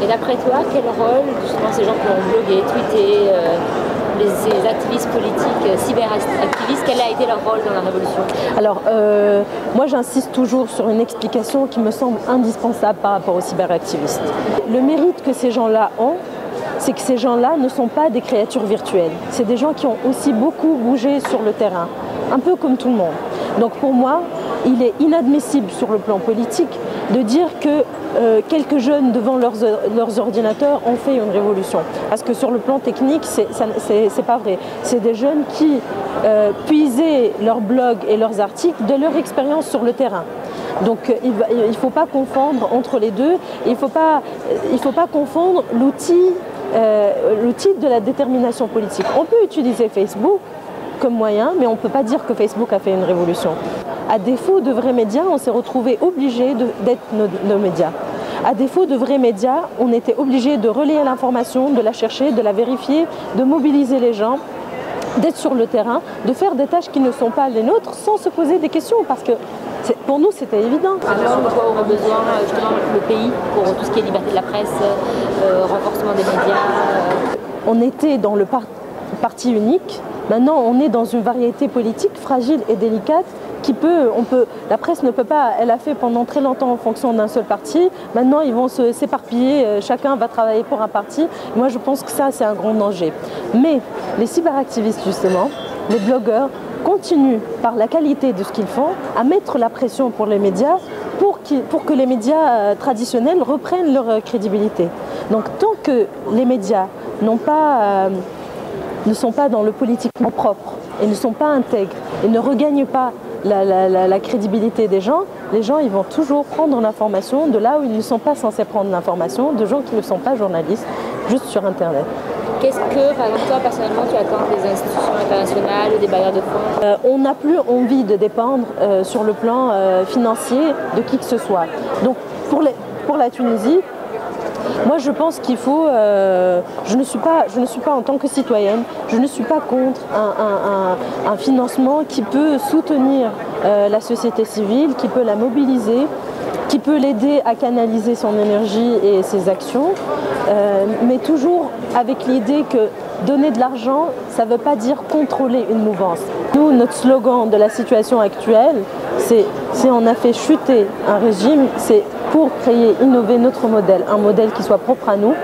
Et d'après toi, quel rôle, justement, ces gens qui ont blogué, tweeté, ces activistes politiques, cyberactivistes, quel a été leur rôle dans la révolution? Alors, moi j'insiste toujours sur une explication qui me semble indispensable par rapport aux cyberactivistes. Le mérite que ces gens-là ont, c'est que ces gens-là ne sont pas des créatures virtuelles. C'est des gens qui ont aussi beaucoup bougé sur le terrain, un peu comme tout le monde. Donc pour moi, il est inadmissible sur le plan politique de dire que quelques jeunes devant leurs ordinateurs ont fait une révolution. Parce que sur le plan technique, c'est pas vrai. C'est des jeunes qui puisaient leurs blogs et leurs articles de leur expérience sur le terrain. Donc il ne faut pas confondre entre les deux. Il ne faut pas confondre l'outil de la détermination politique. On peut utiliser Facebook comme moyen, mais on ne peut pas dire que Facebook a fait une révolution. À défaut de vrais médias, on s'est retrouvé obligé d'être nos médias. À défaut de vrais médias, on était obligé de relayer l'information, de la chercher, de la vérifier, de mobiliser les gens, d'être sur le terrain, de faire des tâches qui ne sont pas les nôtres sans se poser des questions, parce que pour nous c'était évident. Alors quoi aurait besoin justement le pays pour tout ce qui est liberté de la presse, renforcement des médias On était dans le parti unique, maintenant on est dans une variété politique fragile et délicate la presse ne peut pas, elle a fait pendant très longtemps en fonction d'un seul parti, maintenant ils vont s'éparpiller, chacun va travailler pour un parti. Moi je pense que ça c'est un grand danger. Mais les cyberactivistes justement, les blogueurs, continuent par la qualité de ce qu'ils font à mettre la pression pour les médias pour que les médias traditionnels reprennent leur crédibilité. Donc tant que les médias ne sont pas dans le politiquement propre et ne sont pas intègres et ne regagnent pas la crédibilité des gens, les gens ils vont toujours prendre l'information de là où ils ne sont pas censés prendre l'information, de gens qui ne sont pas journalistes, juste sur Internet. Qu'est-ce que, par exemple, toi, personnellement, tu attends des institutions internationales ou des bailleurs de fonds? On n'a plus envie de dépendre sur le plan financier de qui que ce soit. Donc, pour la Tunisie, moi je pense qu'il faut, je ne suis pas en tant que citoyenne, je ne suis pas contre un financement qui peut soutenir la société civile, qui peut la mobiliser, qui peut l'aider à canaliser son énergie et ses actions, mais toujours avec l'idée que donner de l'argent, ça ne veut pas dire contrôler une mouvance. Nous, notre slogan de la situation actuelle, c'est si on a fait chuter un régime, c'est pour créer, innover notre modèle, un modèle qui soit propre à nous,